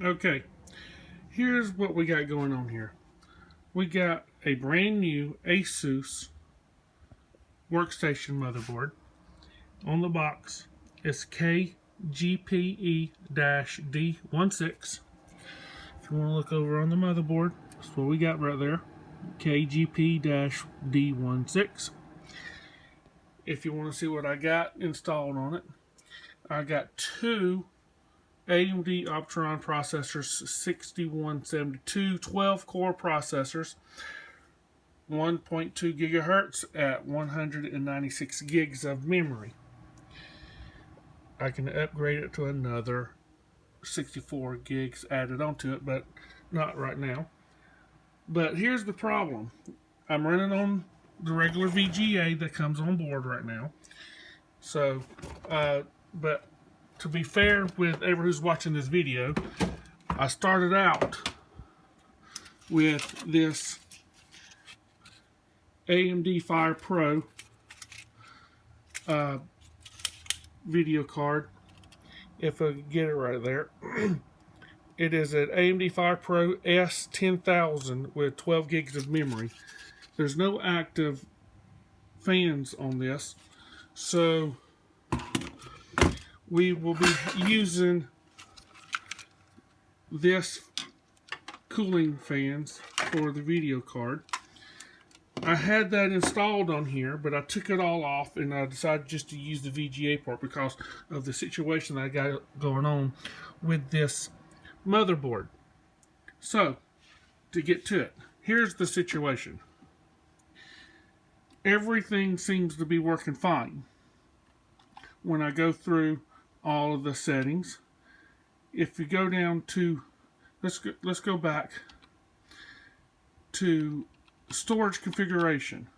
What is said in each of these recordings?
Okay, here's what we got going on here. We got a brand new Asus workstation motherboard. On the box, it's KGPE-D16. If you want to look over on the motherboard, that's what we got right there. KGP-D16. If you want to see what I got installed on it, I got two AMD Opteron processors, 6172 12-core processors, 1.2 gigahertz at 196 gigs of memory. I can upgrade it to another 64 gigs added onto it, but not right now. But here's the problem. I'm running on the regular VGA that comes on board right now. So, but to be fair with everyone who's watching this video, I started out with this AMD Fire Pro video card. If I get it right there. It is an AMD Fire Pro S10000 with 12 gigs of memory. There's no active fans on this, so we will be using this cooling fans for the video card. I had that installed on here, but I took it all off and I decided just to use the VGA port because of the situation that I got going on with this motherboard. So, to get to it, here's the situation. Everything seems to be working fine when I go through all of the settings. If you go down to, let's go back to storage configuration.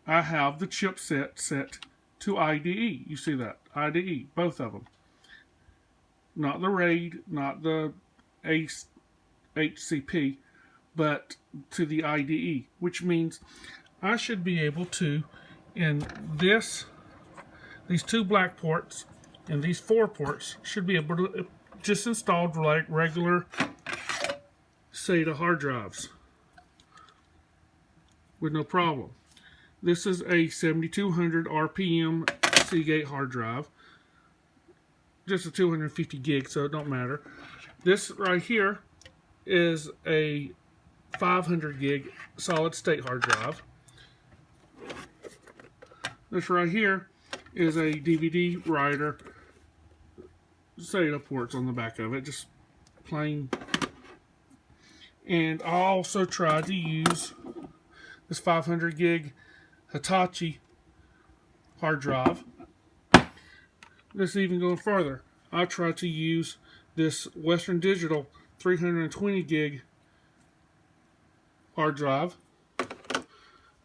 I have the chipset set to IDE. You see that? IDE, both of them. Not the RAID, not the HCP, but to the IDE, which means I should be able to, in these two black ports and these 4 ports, should be able to just install like regular SATA hard drives with no problem. This is a 7200 RPM Seagate hard drive. Just a 250 gig, so it don't matter. This right here is a 500 gig solid state hard drive. This right here is a DVD writer. SATA ports on the back of it, just plain. And I also tried to use this 500 gig Hitachi hard drive. Let's even go further. I tried to use this Western Digital 320 gig hard drive.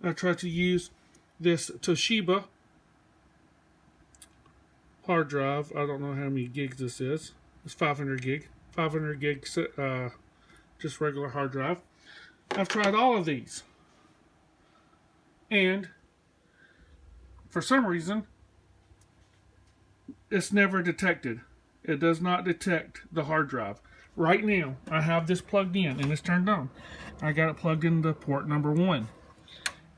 I tried to use this Toshiba hard drive. I don't know how many gigs this is. It's 500 gig. 500 gig just regular hard drive. I've tried all of these. And for some reason, it's never detected. It does not detect the hard drive. Right now, I have this plugged in and it's turned on. I got it plugged into port number 1.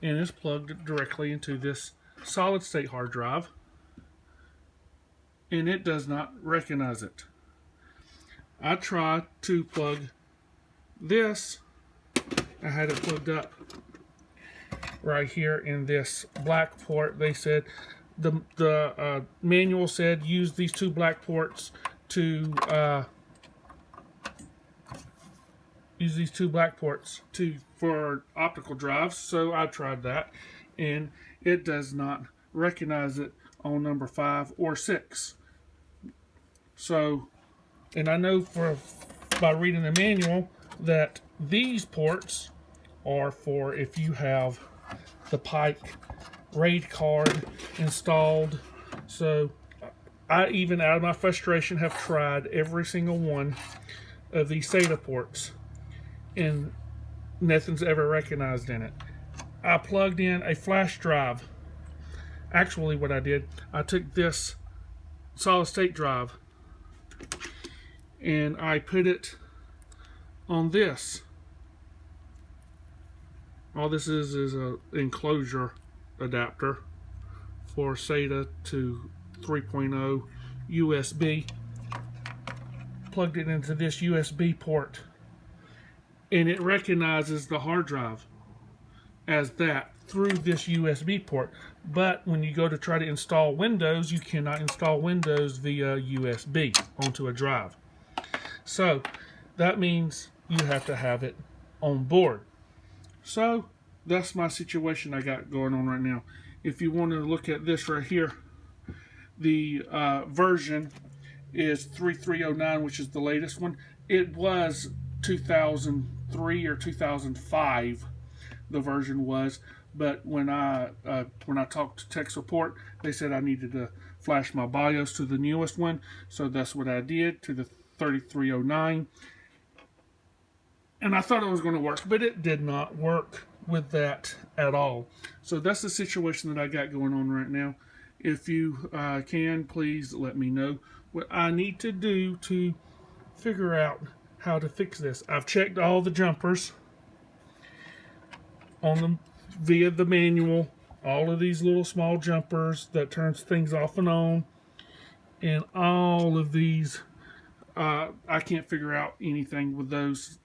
And it's plugged directly into this solid state hard drive. And it does not recognize it. I tried to plug this. I had it plugged up right here in this black port. They said the manual said use these 2 black ports to for optical drives. So I tried that, and it does not recognize it on number 5 or 6. So, and I know by reading the manual that these ports are for if you have the Pike RAID card installed. So I, even out of my frustration, have tried every single one of these SATA ports and nothing's ever recognized in it. I plugged in a flash drive. Actually, what I did, I took this solid state drive and I put it on this. All this is a enclosure adapter for SATA to 3.0 USB. Plugged it into this USB port, and it recognizes the hard drive as that through this USB port. But when you go to try to install Windows, you cannot install Windows via USB onto a drive. So that means you have to have it on board. So that's my situation I got going on right now. If you want to look at this right here, the version is 3309, which is the latest one. It was 2003 or 2005, the version was, but when I talked to tech support, they said I needed to flash my BIOS to the newest one, so that's what I did, to the 3309. And I thought it was going to work, but it did not work with that at all. So that's the situation that I got going on right now. If you can, please let me know what I need to do to figure out how to fix this. I've checked all the jumpers on them via the manual, all of these little small jumpers that turns things off and on, and all of these, I can't figure out anything with those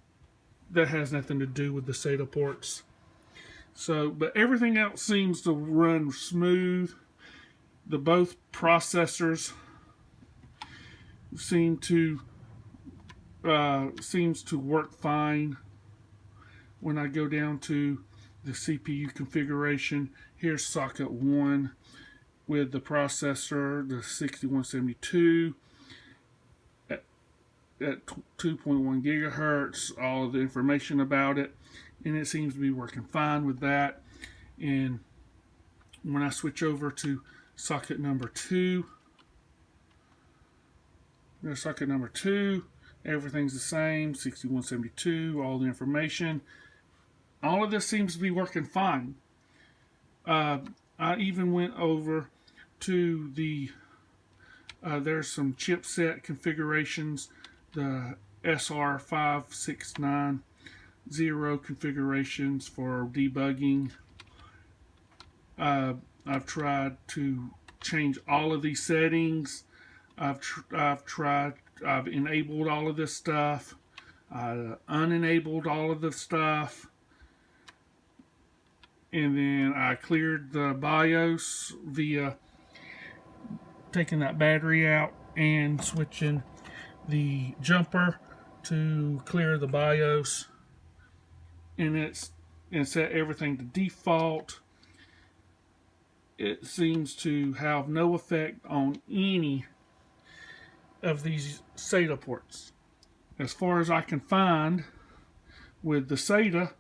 that has nothing to do with the SATA ports. So, but everything else seems to run smooth. The both processors seems to work fine. When I go down to the CPU configuration, here's socket 1 with the processor, the 6172 at 2.1 gigahertz, all of the information about it, and it seems to be working fine with that. And when I switch over to socket number 2, there's socket number 2, everything's the same, 6172, all the information. All of this seems to be working fine. I even went over to the, there's some chipset configurations, the SR5690 configurations for debugging. I've tried to change all of these settings. I've enabled all of this stuff. Unenabled all of the stuff. And then I cleared the BIOS via taking that battery out and switching the jumper to clear the BIOS. And set everything to default. It seems to have no effect on any of these SATA ports. As far as I can find with the SATA,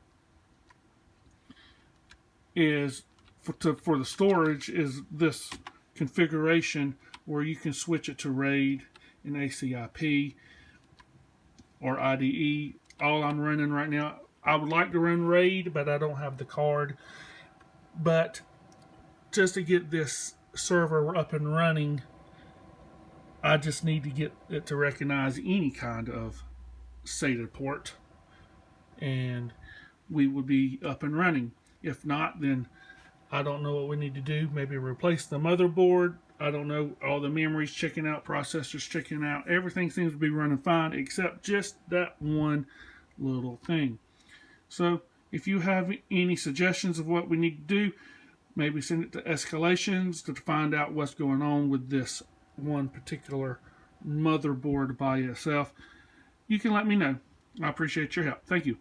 is for the storage is this configuration where you can switch it to RAID and ACIP or IDE. All I'm running right now, I would like to run RAID, but I don't have the card. But just to get this server up and running, I just need to get it to recognize any kind of SATA port, and we would be up and running. If not, then I don't know what we need to do. Maybe replace the motherboard. I don't know. All the memories checking out, processors checking out. Everything seems to be running fine except just that one little thing. So if you have any suggestions of what we need to do, maybe send it to escalations to find out what's going on with this one particular motherboard by itself. You can let me know. I appreciate your help. Thank you.